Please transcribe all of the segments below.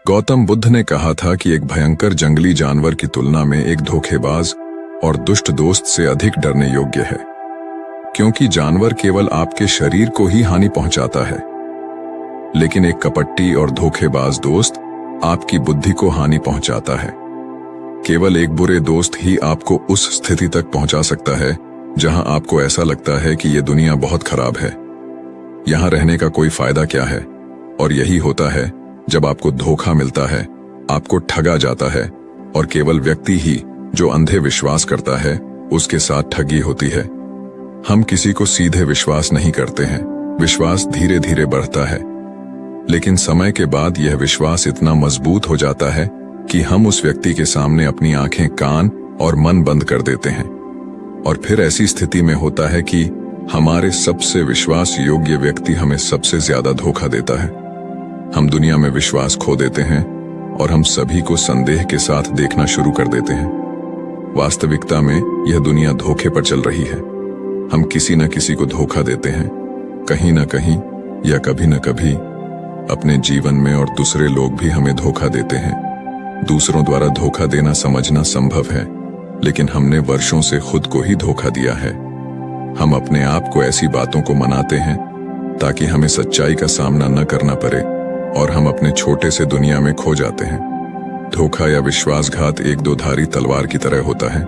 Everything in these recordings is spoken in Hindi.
गौतम बुद्ध ने कहा था कि एक भयंकर जंगली जानवर की तुलना में एक धोखेबाज और दुष्ट दोस्त से अधिक डरने योग्य है, क्योंकि जानवर केवल आपके शरीर को ही हानि पहुंचाता है, लेकिन एक कपटी और धोखेबाज दोस्त आपकी बुद्धि को हानि पहुंचाता है। केवल एक बुरे दोस्त ही आपको उस स्थिति तक पहुंचा सकता है जहां आपको ऐसा लगता है कि यह दुनिया बहुत खराब है, यहां रहने का कोई फायदा क्या है। और यही होता है जब आपको धोखा मिलता है, आपको ठगा जाता है, और केवल व्यक्ति ही जो अंधे विश्वास करता है उसके साथ ठगी होती है। हम किसी को सीधे विश्वास नहीं करते हैं, विश्वास धीरे धीरे बढ़ता है, लेकिन समय के बाद यह विश्वास इतना मजबूत हो जाता है कि हम उस व्यक्ति के सामने अपनी आंखें, कान और मन बंद कर देते हैं। और फिर ऐसी स्थिति में होता है कि हमारे सबसे विश्वास योग्य व्यक्ति हमें सबसे ज्यादा धोखा देता है। हम दुनिया में विश्वास खो देते हैं और हम सभी को संदेह के साथ देखना शुरू कर देते हैं। वास्तविकता में यह दुनिया धोखे पर चल रही है। हम किसी न किसी को धोखा देते हैं, कहीं न कहीं या कभी न कभी अपने जीवन में, और दूसरे लोग भी हमें धोखा देते हैं। दूसरों द्वारा धोखा देना समझना संभव है, लेकिन हमने वर्षों से खुद को ही धोखा दिया है। हम अपने आप को ऐसी बातों को मनाते हैं ताकि हमें सच्चाई का सामना न करना पड़े, और हम अपने छोटे से दुनिया में खो जाते हैं। धोखा या विश्वासघात एक दोधारी तलवार की तरह होता है।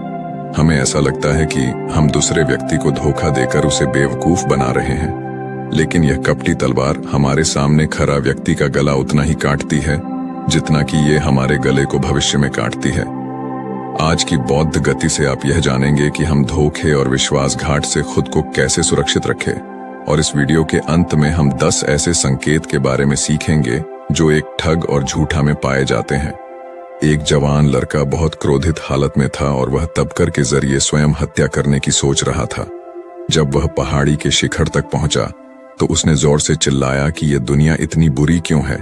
हमें ऐसा लगता है कि हम दूसरे व्यक्ति को धोखा देकर उसे बेवकूफ बना रहे हैं, लेकिन यह कपटी तलवार हमारे सामने खरा व्यक्ति का गला उतना ही काटती है जितना कि ये हमारे गले को भविष्य में काटती है। आज की बौद्ध गति से आप यह जानेंगे कि हम धोखे और विश्वासघात से खुद को कैसे सुरक्षित रखें, और इस वीडियो के अंत में हम 10 ऐसे संकेत के बारे में सीखेंगे जो एक ठग और झूठा में पाए जाते हैं। एक जवान लड़का बहुत क्रोधित हालत में था और वह तबकर के जरिए स्वयं हत्या करने की सोच रहा था। जब वह पहाड़ी के शिखर तक पहुंचा तो उसने जोर से चिल्लाया कि यह दुनिया इतनी बुरी क्यों है,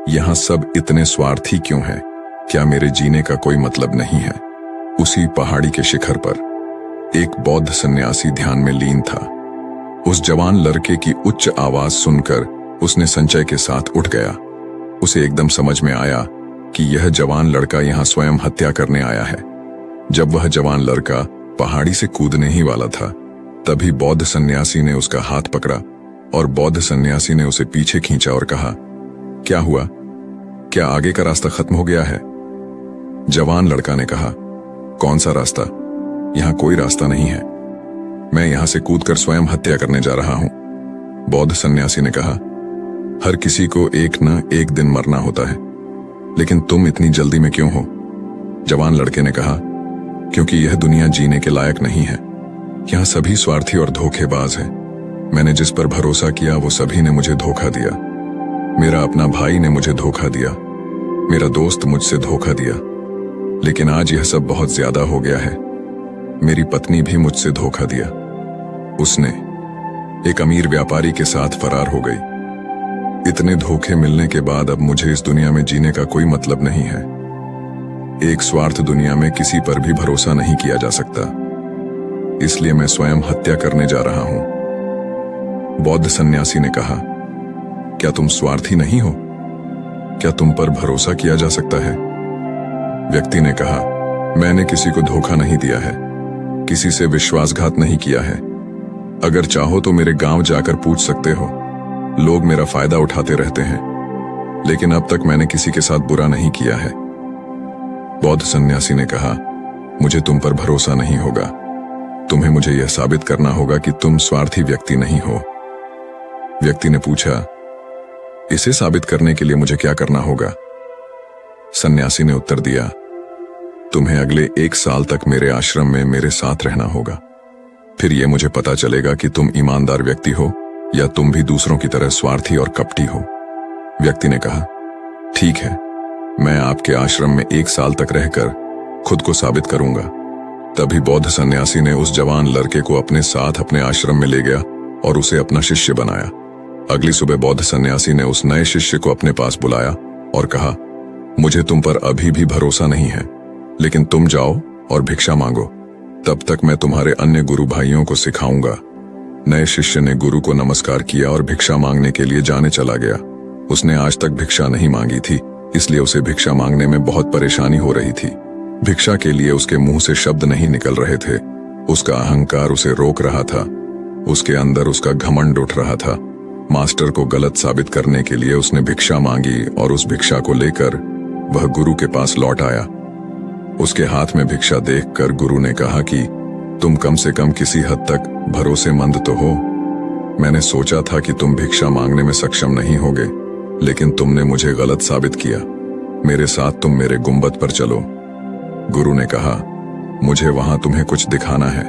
यहाँ सब इतने स्वार्थी क्यों हैं, क्या मेरे जीने का कोई मतलब नहीं है। उसी पहाड़ी के शिखर पर एक बौद्ध सन्यासी ध्यान में लीन था। उस जवान लड़के की उच्च आवाज सुनकर उसने संचय के साथ उठ गया। उसे एकदम समझ में आया कि यह जवान लड़का यहाँ स्वयं हत्या करने आया है। जब वह जवान लड़का पहाड़ी से कूदने ही वाला था, तभी बौद्ध सन्यासी ने उसका हाथ पकड़ा और बौद्ध सन्यासी ने उसे पीछे खींचा और कहा, क्या हुआ, क्या आगे का रास्ता खत्म हो गया है? जवान लड़का ने कहा, कौन सा रास्ता? यहाँ कोई रास्ता नहीं है, मैं यहां से कूदकर स्वयं हत्या करने जा रहा हूं। बौद्ध सन्यासी ने कहा, हर किसी को एक न एक दिन मरना होता है, लेकिन तुम इतनी जल्दी में क्यों हो? जवान लड़के ने कहा, क्योंकि यह दुनिया जीने के लायक नहीं है। यहां सभी स्वार्थी और धोखेबाज हैं। मैंने जिस पर भरोसा किया वो सभी ने मुझे धोखा दिया। मेरा अपना भाई ने मुझे धोखा दिया, मेरा दोस्त मुझसे धोखा दिया, लेकिन आज यह सब बहुत ज्यादा हो गया है। मेरी पत्नी भी मुझसे धोखा दिया। उसने एक अमीर व्यापारी के साथ फरार हो गई। इतने धोखे मिलने के बाद अब मुझे इस दुनिया में जीने का कोई मतलब नहीं है। एक स्वार्थ दुनिया में किसी पर भी भरोसा नहीं किया जा सकता, इसलिए मैं स्वयं हत्या करने जा रहा हूं। बौद्ध सन्यासी ने कहा, क्या तुम स्वार्थी नहीं हो? क्या तुम पर भरोसा किया जा सकता है? व्यक्ति ने कहा, मैंने किसी को धोखा नहीं दिया है, किसी से विश्वासघात नहीं किया है। अगर चाहो तो मेरे गांव जाकर पूछ सकते हो, लोग मेरा फायदा उठाते रहते हैं, लेकिन अब तक मैंने किसी के साथ बुरा नहीं किया है। बौद्ध सन्यासी ने कहा, मुझे तुम पर भरोसा नहीं होगा। तुम्हें मुझे यह साबित करना होगा कि तुम स्वार्थी व्यक्ति नहीं हो। व्यक्ति ने पूछा, इसे साबित करने के लिए मुझे क्या करना होगा? सन्यासी ने उत्तर दिया, तुम्हें अगले 1 साल तक मेरे आश्रम में मेरे साथ रहना होगा। फिर यह मुझे पता चलेगा कि तुम ईमानदार व्यक्ति हो या तुम भी दूसरों की तरह स्वार्थी और कपटी हो। व्यक्ति ने कहा, ठीक है, मैं आपके आश्रम में 1 साल तक रहकर खुद को साबित करूंगा। तभी बौद्ध सन्यासी ने उस जवान लड़के को अपने साथ अपने आश्रम में ले गया और उसे अपना शिष्य बनाया। अगली सुबह बौद्ध सन्यासी ने उस नए शिष्य को अपने पास बुलाया और कहा, मुझे तुम पर अभी भी भरोसा नहीं है, लेकिन तुम जाओ और भिक्षा मांगो, तब तक मैं तुम्हारे अन्य गुरु भाइयों को सिखाऊंगा। नए शिष्य ने गुरु को नमस्कार किया और भिक्षा मांगने के लिए जाने चला गया। उसने आज तक भिक्षा नहीं मांगी थी, इसलिए उसे भिक्षा मांगने में बहुत परेशानी हो रही थी। भिक्षा के लिए उसके मुंह से शब्द नहीं निकल रहे थे। उसका अहंकार उसे रोक रहा था। उसके अंदर उसका घमंड उठ रहा था। मास्टर को गलत साबित करने के लिए उसने भिक्षा मांगी और उस भिक्षा को लेकर वह गुरु के पास लौट आया। उसके हाथ में भिक्षा देखकर गुरु ने कहा कि तुम कम से कम किसी हद तक भरोसेमंद तो हो। मैंने सोचा था कि तुम भिक्षा मांगने में सक्षम नहीं होगे, लेकिन तुमने मुझे गलत साबित किया। मेरे साथ तुम मेरे गुंबद पर चलो। गुरु ने कहा, मुझे वहां तुम्हें कुछ दिखाना है।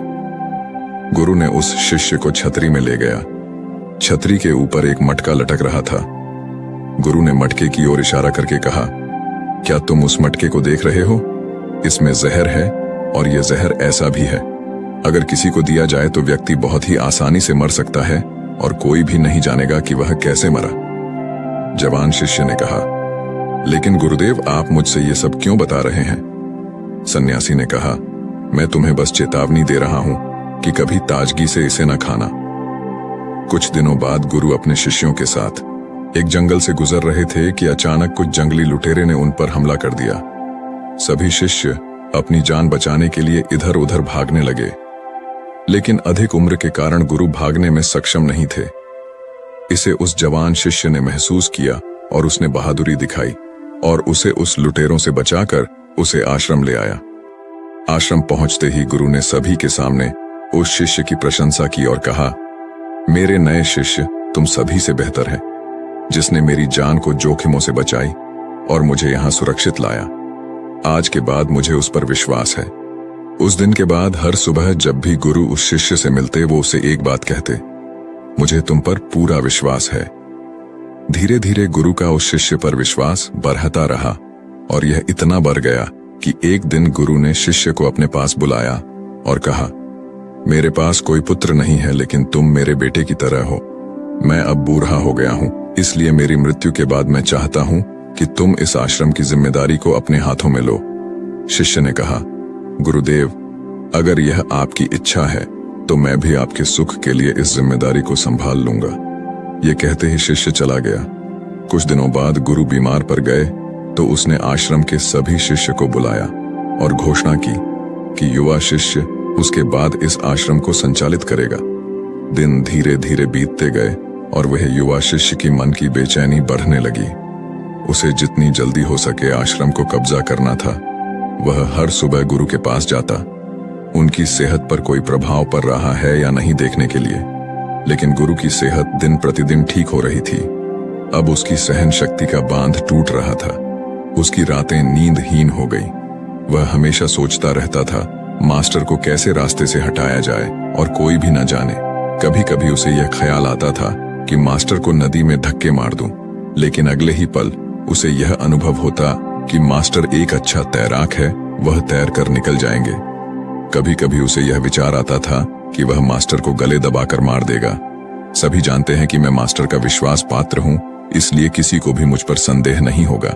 गुरु ने उस शिष्य को छतरी में ले गया। छतरी के ऊपर एक मटका लटक रहा था। गुरु ने मटके की ओर इशारा करके कहा, क्या तुम उस मटके को देख रहे हो? इसमें जहर है और यह जहर ऐसा भी है, अगर किसी को दिया जाए तो व्यक्ति बहुत ही आसानी से मर सकता है और कोई भी नहीं जानेगा कि वह कैसे मरा। जवान शिष्य ने कहा, लेकिन गुरुदेव, आप मुझसे ये सब क्यों बता रहे हैं? सन्यासी ने कहा, मैं तुम्हें बस चेतावनी दे रहा हूं कि कभी ताजगी से इसे न खाना। कुछ दिनों बाद गुरु अपने शिष्यों के साथ एक जंगल से गुजर रहे थे कि अचानक कुछ जंगली लुटेरे ने उन पर हमला कर दिया। सभी शिष्य अपनी जान बचाने के लिए इधर उधर भागने लगे, लेकिन अधिक उम्र के कारण गुरु भागने में सक्षम नहीं थे। इसे उस जवान शिष्य ने महसूस किया और उसने बहादुरी दिखाई और उसे उस लुटेरों से बचाकर उसे आश्रम ले आया। आश्रम पहुंचते ही गुरु ने सभी के सामने उस शिष्य की प्रशंसा की और कहा, मेरे नए शिष्य, तुम सभी से बेहतर है, जिसने मेरी जान को जोखिमों से बचाई और मुझे यहां सुरक्षित लाया। आज के बाद मुझे उस पर विश्वास है। उस दिन के बाद हर सुबह जब भी गुरु उस शिष्य से मिलते, वो उसे एक बात कहते, मुझे तुम पर पूरा विश्वास है। धीरे धीरे गुरु का उस शिष्य पर विश्वास बढ़ता रहा और यह इतना बढ़ गया कि एक दिन गुरु ने शिष्य को अपने पास बुलाया और कहा, मेरे पास कोई पुत्र नहीं है, लेकिन तुम मेरे बेटे की तरह हो। मैं अब बूढ़ा हो गया हूं, इसलिए मेरी मृत्यु के बाद मैं चाहता हूं कि तुम इस आश्रम की जिम्मेदारी को अपने हाथों में लो। शिष्य ने कहा, गुरुदेव, अगर यह आपकी इच्छा है तो मैं भी आपके सुख के लिए इस जिम्मेदारी को संभाल लूंगा। ये कहते ही शिष्य चला गया। कुछ दिनों बाद गुरु बीमार पड़ गए तो उसने आश्रम के सभी शिष्य को बुलाया और घोषणा की कि युवा शिष्य उसके बाद इस आश्रम को संचालित करेगा। दिन धीरे धीरे बीतते गए और वह युवा शिष्य की मन की बेचैनी बढ़ने लगी। उसे जितनी जल्दी हो सके आश्रम को कब्जा करना था। वह हर सुबह गुरु के पास जाता, उनकी सेहत पर कोई प्रभाव पड़ रहा है या नहीं देखने के लिए, लेकिन गुरु की सेहत दिन प्रतिदिन ठीक हो रही थी। अब उसकी सहन शक्ति का बांध टूट रहा था। उसकी रातें नींदहीन हो गई। वह हमेशा सोचता रहता था मास्टर को कैसे रास्ते से हटाया जाए और कोई भी न जाने। कभी कभी उसे यह ख्याल आता था कि मास्टर को नदी में धक्के मार दूं, लेकिन अगले ही पल उसे यह अनुभव होता कि मास्टर एक अच्छा तैराक है, वह तैर कर निकल जाएंगे। कभी कभी उसे यह विचार आता था कि वह मास्टर को गले दबाकर मार देगा। सभी जानते हैं कि मैं मास्टर का विश्वास पात्र हूं, इसलिए किसी को भी मुझ पर संदेह नहीं होगा।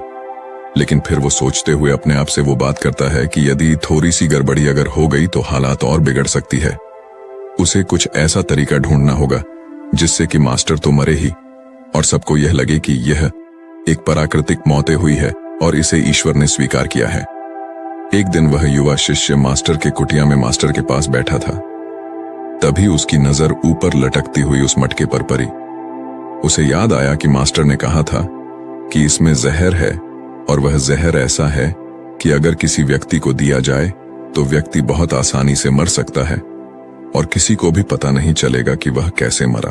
लेकिन फिर वो सोचते हुए अपने आप से वो बात करता है कि यदि थोड़ी सी गड़बड़ी अगर हो गई तो हालात और बिगड़ सकती है। उसे कुछ ऐसा तरीका ढूंढना होगा जिससे कि मास्टर तो मरे ही और सबको यह लगे कि यह एक प्राकृतिक मौत हुई है और इसे ईश्वर ने स्वीकार किया है। एक दिन वह युवा शिष्य मास्टर के कुटिया में मास्टर के पास बैठा था। तभी उसकी नजर ऊपर लटकती हुई उस मटके पर पड़ी। उसे याद आया कि मास्टर ने कहा था कि इसमें जहर है और वह जहर ऐसा है कि अगर किसी व्यक्ति को दिया जाए तो व्यक्ति बहुत आसानी से मर सकता है और किसी को भी पता नहीं चलेगा कि वह कैसे मरा।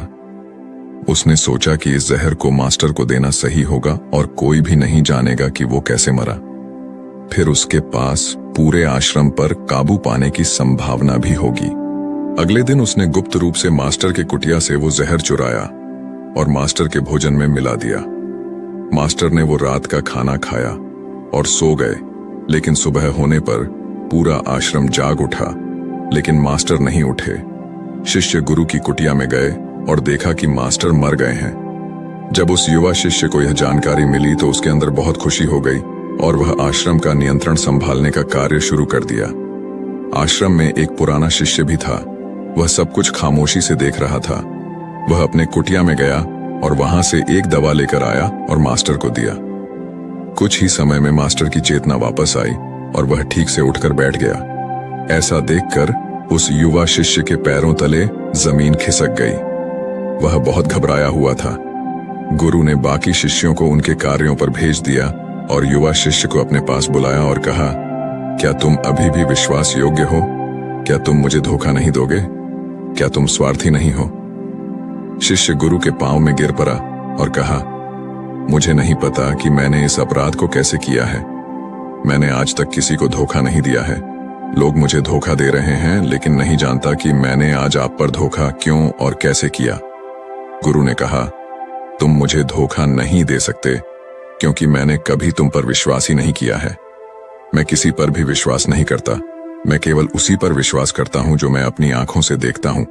उसने सोचा कि इस जहर को मास्टर को देना सही होगा और कोई भी नहीं जानेगा कि वो कैसे मरा। फिर उसके पास पूरे आश्रम पर काबू पाने की संभावना भी होगी। अगले दिन उसने गुप्त रूप से मास्टर के कुटिया से वो जहर चुराया और मास्टर के भोजन में मिला दिया। मास्टर ने वो रात का खाना खाया और सो गए, लेकिन सुबह होने पर पूरा आश्रम जाग उठा, लेकिन मास्टर नहीं उठे। शिष्य गुरु की कुटिया में गए और देखा कि मास्टर मर गए हैं। जब उस युवा शिष्य को यह जानकारी मिली तो उसके अंदर बहुत खुशी हो गई और वह आश्रम का नियंत्रण संभालने का कार्य शुरू कर दिया। आश्रम में एक पुराना शिष्य भी था। वह सब कुछ खामोशी से देख रहा था। वह अपने कुटिया में गया और वहां से एक दवा लेकर आया और मास्टर को दिया। कुछ ही समय में मास्टर की चेतना वापस आई और वह ठीक से उठकर बैठ गया। ऐसा देखकर उस युवा शिष्य के पैरों तले जमीन खिसक गई। वह बहुत घबराया हुआ था। गुरु ने बाकी शिष्यों को उनके कार्यों पर भेज दिया और युवा शिष्य को अपने पास बुलाया और कहा, क्या तुम अभी भी विश्वास योग्य हो? क्या तुम मुझे धोखा नहीं दोगे? क्या तुम स्वार्थी नहीं हो? शिष्य गुरु के पांव में गिर पड़ा और कहा, मुझे नहीं पता कि मैंने इस अपराध को कैसे किया है। मैंने आज तक किसी को धोखा नहीं दिया है। लोग मुझे धोखा दे रहे हैं, लेकिन नहीं जानता कि मैंने आज आप पर धोखा क्यों और कैसे किया। गुरु ने कहा, तुम मुझे धोखा नहीं दे सकते क्योंकि मैंने कभी तुम पर विश्वास ही नहीं किया है। मैं किसी पर भी विश्वास नहीं करता। मैं केवल उसी पर विश्वास करता हूं जो मैं अपनी आंखों से देखता हूं,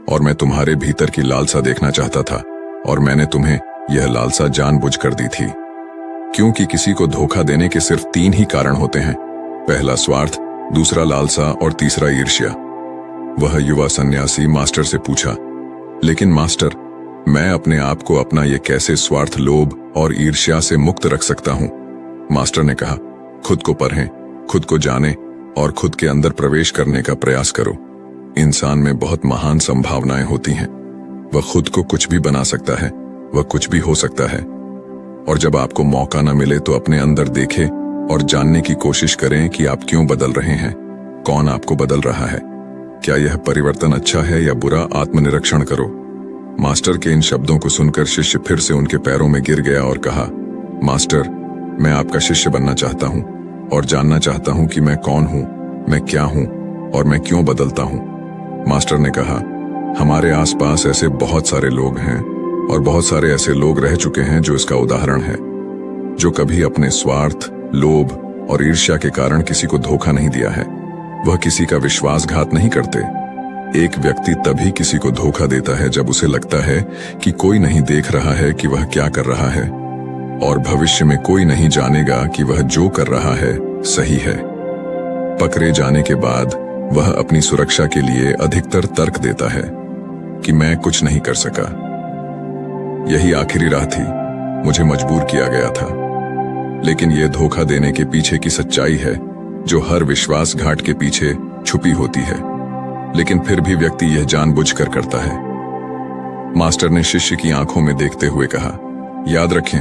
और मैं तुम्हारे भीतर की लालसा देखना चाहता था और मैंने तुम्हें यह लालसा जानबूझकर दी थी। क्योंकि किसी को धोखा देने के सिर्फ 3 ही कारण होते हैं, पहला स्वार्थ, दूसरा लालसा और तीसरा ईर्ष्या। वह युवा सन्यासी मास्टर से पूछा, लेकिन मास्टर, मैं अपने आप को अपना ये कैसे स्वार्थ, लोभ और ईर्ष्या से मुक्त रख सकता हूं? मास्टर ने कहा, खुद को पढ़ें, खुद को जाने और खुद के अंदर प्रवेश करने का प्रयास करो। इंसान में बहुत महान संभावनाएं होती हैं। वह खुद को कुछ भी बना सकता है, वह कुछ भी हो सकता है। और जब आपको मौका न मिले तो अपने अंदर देखें और जानने की कोशिश करें कि आप क्यों बदल रहे हैं, कौन आपको बदल रहा है, क्या यह परिवर्तन अच्छा है या बुरा, आत्मनिरीक्षण करो। मास्टर के इन शब्दों को सुनकर शिष्य फिर से उनके पैरों में गिर गया और कहा, मास्टर, मैं आपका शिष्य बनना चाहता हूं और जानना चाहता हूं कि मैं कौन हूं, मैं क्या हूं और मैं क्यों बदलता हूं। मास्टर ने कहा, हमारे आसपास ऐसे बहुत सारे लोग हैं और बहुत सारे ऐसे लोग रह चुके हैं जो इसका उदाहरण है, जो कभी अपने स्वार्थ, लोभ और ईर्ष्या के कारण किसी को धोखा नहीं दिया है। वह किसी का विश्वासघात नहीं करते। एक व्यक्ति तभी किसी को धोखा देता है जब उसे लगता है कि कोई नहीं देख रहा है कि वह क्या कर रहा है और भविष्य में कोई नहीं जानेगा कि वह जो कर रहा है सही है। पकड़े जाने के बाद वह अपनी सुरक्षा के लिए अधिकतर तर्क देता है कि मैं कुछ नहीं कर सका। यही आखिरी राह थी, मुझे मजबूर किया गया था। लेकिन यह धोखा देने के पीछे की सच्चाई है जो हर विश्वासघात के पीछे छुपी होती है, लेकिन फिर भी व्यक्ति यह जानबूझकर करता है। मास्टर ने शिष्य की आंखों में देखते हुए कहा, याद रखें,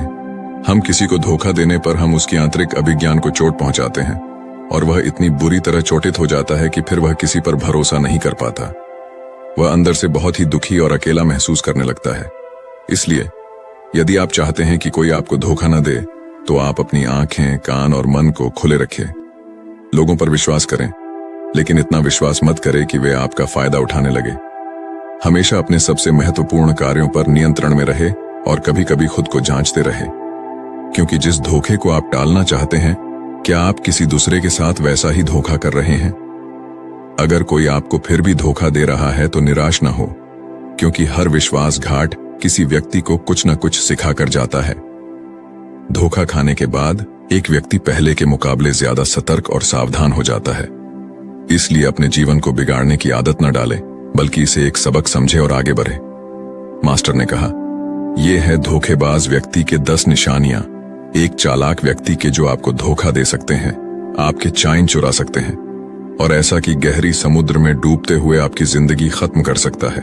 हम किसी को धोखा देने पर हम उसकी आंतरिक अभिज्ञान को चोट पहुंचाते हैं और वह इतनी बुरी तरह चोटित हो जाता है कि फिर वह किसी पर भरोसा नहीं कर पाता। वह अंदर से बहुत ही दुखी और अकेला महसूस करने लगता है। इसलिए यदि आप चाहते हैं कि कोई आपको धोखा न दे, तो आप अपनी आंखें, कान और मन को खुले रखें। लोगों पर विश्वास करें, लेकिन इतना विश्वास मत करें कि वे आपका फायदा उठाने लगे। हमेशा अपने सबसे महत्वपूर्ण कार्यों पर नियंत्रण में रहे और कभी कभी खुद को जांचते रहे, क्योंकि जिस धोखे को आप टालना चाहते हैं, क्या आप किसी दूसरे के साथ वैसा ही धोखा कर रहे हैं? अगर कोई आपको फिर भी धोखा दे रहा है तो निराश न हो, क्योंकि हर विश्वासघात किसी व्यक्ति को कुछ न कुछ सिखा कर जाता है। धोखा खाने के बाद एक व्यक्ति पहले के मुकाबले ज्यादा सतर्क और सावधान हो जाता है। इसलिए अपने जीवन को बिगाड़ने की आदत न डालें, बल्कि इसे एक सबक समझे और आगे बढ़े। मास्टर ने कहा, ये है धोखेबाज व्यक्ति के 10 निशानियां, एक चालाक व्यक्ति के जो आपको धोखा दे सकते हैं, आपके चैन चुरा सकते हैं और ऐसा कि गहरी समुद्र में डूबते हुए आपकी जिंदगी खत्म कर सकता है।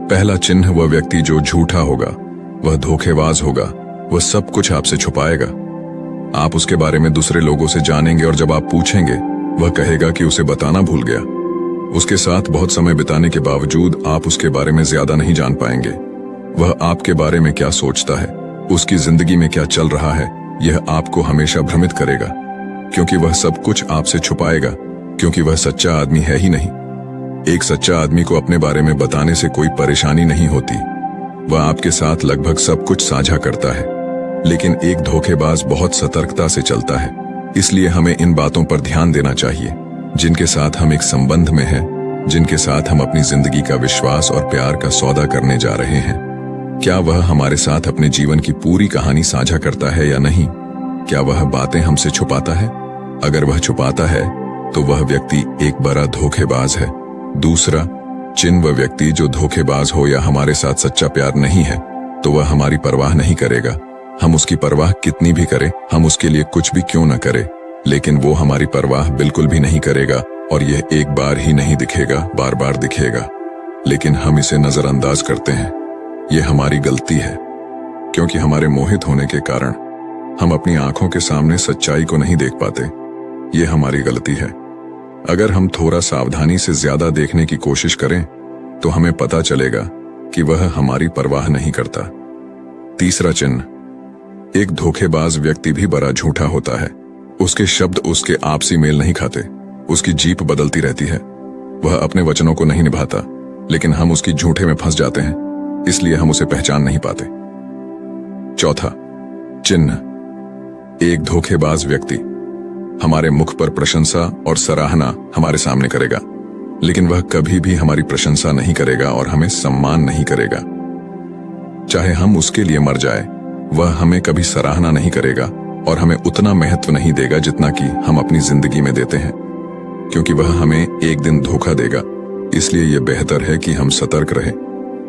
पहला चिन्ह, वह व्यक्ति जो झूठा होगा, वह धोखेबाज होगा, वह सब कुछ आपसे छुपाएगा। आप उसके बारे में दूसरे लोगों से जानेंगे और जब आप पूछेंगे, वह कहेगा कि उसे बताना भूल गया। उसके साथ बहुत समय बिताने के बावजूद आप उसके बारे में ज्यादा नहीं जान पाएंगे। वह आपके बारे में क्या सोचता है, उसकी जिंदगी में क्या चल रहा है, यह आपको हमेशा भ्रमित करेगा, क्योंकि वह सब कुछ आपसे छुपाएगा, क्योंकि वह सच्चा आदमी है ही नहीं। एक सच्चा आदमी को अपने बारे में बताने से कोई परेशानी नहीं होती। वह आपके साथ लगभग सब कुछ साझा करता है, लेकिन एक धोखेबाज बहुत सतर्कता से चलता है। इसलिए हमें इन बातों पर ध्यान देना चाहिए, जिनके साथ हम एक संबंध में हैं, जिनके साथ हम अपनी जिंदगी का विश्वास और प्यार का सौदा करने जा रहे हैं। क्या वह हमारे साथ अपने जीवन की पूरी कहानी साझा करता है या नहीं? क्या वह बातें हमसे छुपाता है? अगर वह छुपाता है तो वह व्यक्ति एक बड़ा धोखेबाज है। दूसरा चिन्ह, वह व्यक्ति जो धोखेबाज हो या हमारे साथ सच्चा प्यार नहीं है, तो वह हमारी परवाह नहीं करेगा, हम उसकी परवाह कितनी भी करें, हम उसके लिए कुछ भी क्यों न करें, लेकिन वो हमारी परवाह बिल्कुल भी नहीं करेगा। और यह एक बार ही नहीं दिखेगा, बार बार दिखेगा, लेकिन हम इसे नजरअंदाज करते हैं। यह हमारी गलती है, क्योंकि हमारे मोहित होने के कारण हम अपनी आंखों के सामने सच्चाई को नहीं देख पाते। यह हमारी गलती है। अगर हम थोड़ा सावधानी से ज्यादा देखने की कोशिश करें तो हमें पता चलेगा कि वह हमारी परवाह नहीं करता। तीसरा चिन्ह, एक धोखेबाज व्यक्ति भी बड़ा झूठा होता है। उसके शब्द उसके आपसी मेल नहीं खाते, उसकी जीप बदलती रहती है। वह अपने वचनों को नहीं निभाता, लेकिन हम उसकी झूठे में फंस जाते हैं, इसलिए हम उसे पहचान नहीं पाते। चौथा चिन्ह, एक धोखेबाज व्यक्ति हमारे मुख पर प्रशंसा और सराहना हमारे सामने करेगा, लेकिन वह कभी भी हमारी प्रशंसा नहीं करेगा और हमें सम्मान नहीं करेगा। चाहे हम उसके लिए मर जाए, वह हमें कभी सराहना नहीं करेगा और हमें उतना महत्व नहीं देगा जितना कि हम अपनी जिंदगी में देते हैं, क्योंकि वह हमें एक दिन धोखा देगा। इसलिए यह बेहतर है कि हम सतर्क रहें,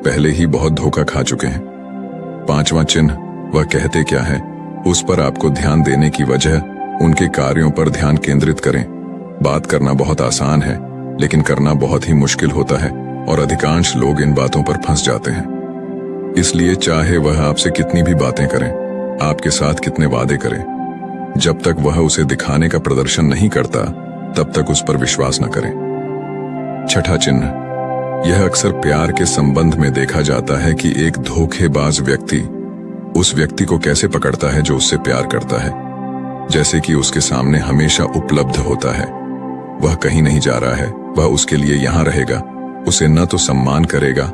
पहले ही बहुत धोखा खा चुके हैं। पांचवां चिन्ह, वह कहते क्या है उस पर आपको ध्यान देने की वजह उनके कार्यों पर ध्यान केंद्रित करें। बात करना बहुत आसान है, लेकिन करना बहुत ही मुश्किल होता है और अधिकांश लोग इन बातों पर फंस जाते हैं। इसलिए चाहे वह आपसे कितनी भी बातें करें, आपके साथ कितने वादे करें, जब तक वह उसे दिखाने का प्रदर्शन नहीं करता तब तक उस पर विश्वास न करें। छठा चिन्ह, यह अक्सर प्यार के संबंध में देखा जाता है कि एक धोखेबाज व्यक्ति उस व्यक्ति को कैसे पकड़ता है जो उससे प्यार करता है, जैसे कि उसके सामने हमेशा उपलब्ध होता है। वह कहीं नहीं जा रहा है, वह उसके लिए यहां रहेगा। उसे न तो सम्मान करेगा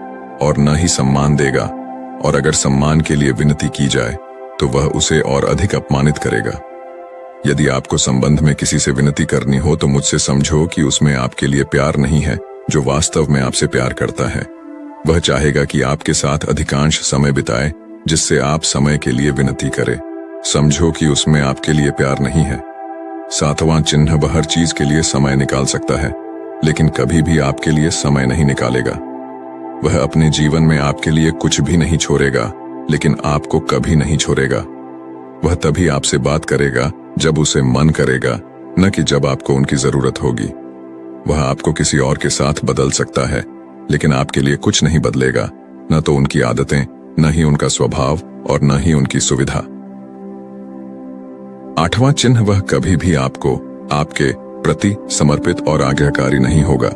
और न ही सम्मान देगा, और अगर सम्मान के लिए विनती की जाए तो वह उसे और अधिक अपमानित करेगा। यदि आपको संबंध में किसी से विनती करनी हो तो मुझसे समझो कि उसमें आपके लिए प्यार नहीं है जो वास्तव में आपसे प्यार करता है। वह चाहेगा कि आपके साथ अधिकांश समय बिताए, जिससे आप समय के लिए विनती करें। समझो कि उसमें आपके लिए प्यार नहीं है। सातवां चिन्ह, वह हर चीज के लिए समय निकाल सकता है, लेकिन कभी भी आपके लिए समय नहीं निकालेगा। वह अपने जीवन में आपके लिए कुछ भी नहीं छोड़ेगा, लेकिन आपको कभी नहीं छोड़ेगा। वह तभी आपसे बात करेगा जब उसे मन करेगा, न कि जब आपको उनकी जरूरत होगी। वह आपको किसी और के साथ बदल सकता है, लेकिन आपके लिए कुछ नहीं बदलेगा, न तो उनकी आदतें, न ही उनका स्वभाव और न ही उनकी सुविधा। आठवां चिन्ह, वह कभी भी आपको आपके प्रति समर्पित और आज्ञाकारी नहीं होगा।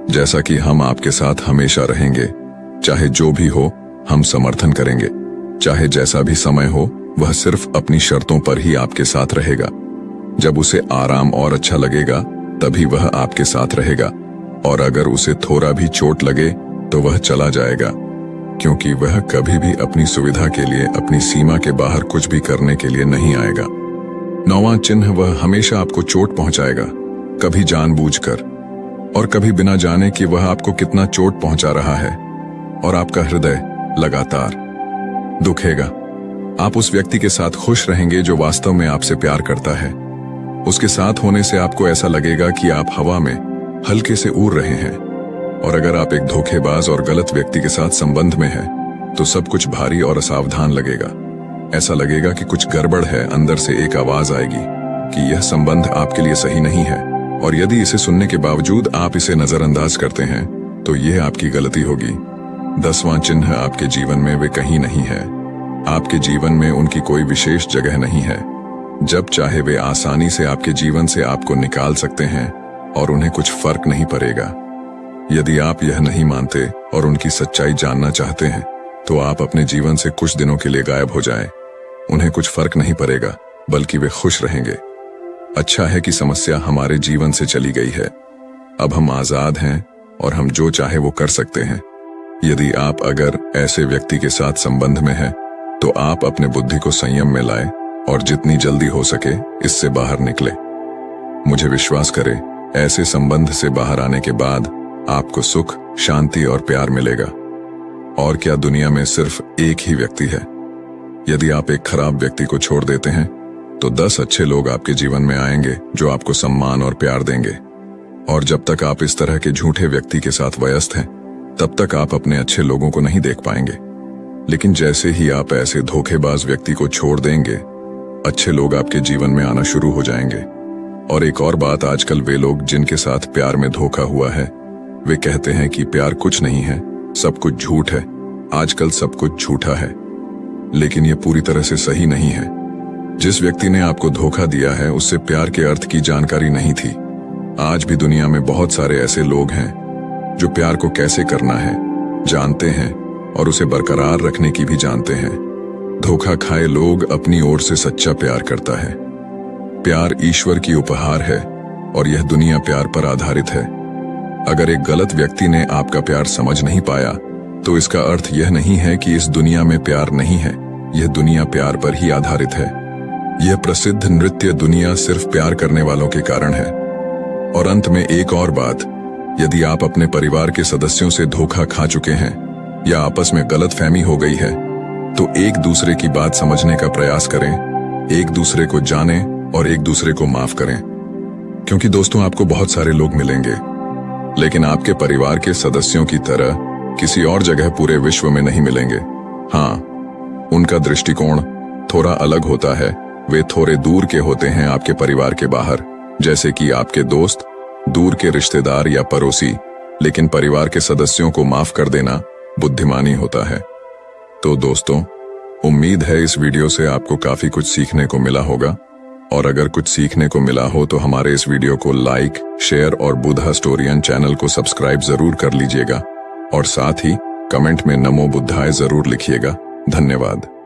जैसा कि हम आपके साथ हमेशा रहेंगे, चाहे जो भी हो हम समर्थन करेंगे। चाहे जैसा भी समय हो, वह सिर्फ अपनी शर्तों पर ही आपके साथ रहेगा। जब उसे आराम और अच्छा लगेगा तभी वह आपके साथ रहेगा, और अगर उसे थोड़ा भी चोट लगे तो वह चला जाएगा, क्योंकि वह कभी भी अपनी सुविधा के लिए अपनी सीमा के बाहर कुछ भी करने के लिए नहीं आएगा। नौवां चिन्ह, वह हमेशा आपको चोट पहुंचाएगा, कभी जानबूझकर और कभी बिना जाने कि वह आपको कितना चोट पहुंचा रहा है, और आपका हृदय लगातार दुखेगा। आप उस व्यक्ति के साथ खुश रहेंगे जो वास्तव में आपसे प्यार करता है। उसके साथ होने से आपको ऐसा लगेगा कि आप हवा में हल्के से उड़ रहे हैं, और अगर आप एक धोखेबाज और गलत व्यक्ति के साथ संबंध में हैं, तो सब कुछ भारी और असावधान लगेगा। ऐसा लगेगा कि कुछ गड़बड़ है। अंदर से एक आवाज आएगी कि यह संबंध आपके लिए सही नहीं है, और यदि इसे सुनने के बावजूद आप इसे नजरअंदाज करते हैं तो यह आपकी गलती होगी। 10वां चिन्ह, आपके जीवन में वे कहीं नहीं है। आपके जीवन में उनकी कोई विशेष जगह नहीं है। जब चाहे वे आसानी से आपके जीवन से आपको निकाल सकते हैं और उन्हें कुछ फर्क नहीं पड़ेगा। यदि आप यह नहीं मानते और उनकी सच्चाई जानना चाहते हैं तो आप अपने जीवन से कुछ दिनों के लिए गायब हो जाएं। उन्हें कुछ फर्क नहीं पड़ेगा, बल्कि वे खुश रहेंगे। अच्छा है कि समस्या हमारे जीवन से चली गई है। अब हम आजाद हैं और हम जो चाहे वो कर सकते हैं। यदि आप अगर ऐसे व्यक्ति के साथ संबंध में हैं तो आप अपने बुद्धि को संयम में लाएं और जितनी जल्दी हो सके इससे बाहर निकले। मुझे विश्वास करें, ऐसे संबंध से बाहर आने के बाद आपको सुख, शांति और प्यार मिलेगा। और क्या दुनिया में सिर्फ एक ही व्यक्ति है? यदि आप एक खराब व्यक्ति को छोड़ देते हैं तो 10 अच्छे लोग आपके जीवन में आएंगे जो आपको सम्मान और प्यार देंगे। और जब तक आप इस तरह के झूठे व्यक्ति के साथ व्यस्त हैं, तब तक आप अपने अच्छे लोगों को नहीं देख पाएंगे। लेकिन जैसे ही आप ऐसे धोखेबाज व्यक्ति को छोड़ देंगे, अच्छे लोग आपके जीवन में आना शुरू हो जाएंगे। और एक और बात, आजकल वे लोग जिनके साथ प्यार में धोखा हुआ है, वे कहते हैं कि प्यार कुछ नहीं है, सब कुछ झूठ है। आजकल सब कुछ झूठा है, लेकिन ये पूरी तरह से सही नहीं है। जिस व्यक्ति ने आपको धोखा दिया है, उससे प्यार के अर्थ की जानकारी नहीं थी। आज भी दुनिया में बहुत सारे ऐसे लोग हैं जो प्यार को कैसे करना है जानते हैं और उसे बरकरार रखने की भी जानते हैं। धोखा खाए लोग अपनी ओर से सच्चा प्यार करता है। प्यार ईश्वर की उपहार है और यह दुनिया प्यार पर आधारित है। अगर एक गलत व्यक्ति ने आपका प्यार समझ नहीं पाया, तो इसका अर्थ यह नहीं है कि इस दुनिया में प्यार नहीं है। यह दुनिया प्यार पर ही आधारित है। यह प्रसिद्ध नृत्य दुनिया सिर्फ प्यार करने वालों के कारण है। और अंत में एक और बात, यदि आप अपने परिवार के सदस्यों से धोखा खा चुके हैं या आपस में गलतफहमी हो गई है, तो एक दूसरे की बात समझने का प्रयास करें, एक दूसरे को जानें और एक दूसरे को माफ करें। क्योंकि दोस्तों, आपको बहुत सारे लोग मिलेंगे, लेकिन आपके परिवार के सदस्यों की तरह किसी और जगह पूरे विश्व में नहीं मिलेंगे। हाँ, उनका दृष्टिकोण थोड़ा अलग होता है। वे थोड़े दूर के होते हैं आपके परिवार के बाहर, जैसे कि आपके दोस्त, दूर के रिश्तेदार या पड़ोसी। लेकिन परिवार के सदस्यों को माफ कर देना बुद्धिमानी होता है। तो दोस्तों, उम्मीद है इस वीडियो से आपको काफी कुछ सीखने को मिला होगा। और अगर कुछ सीखने को मिला हो तो हमारे इस वीडियो को लाइक, शेयर और बुद्धा स्टोरियन चैनल को सब्सक्राइब जरूर कर लीजिएगा। और साथ ही कमेंट में नमो बुद्धाय जरूर लिखिएगा। धन्यवाद।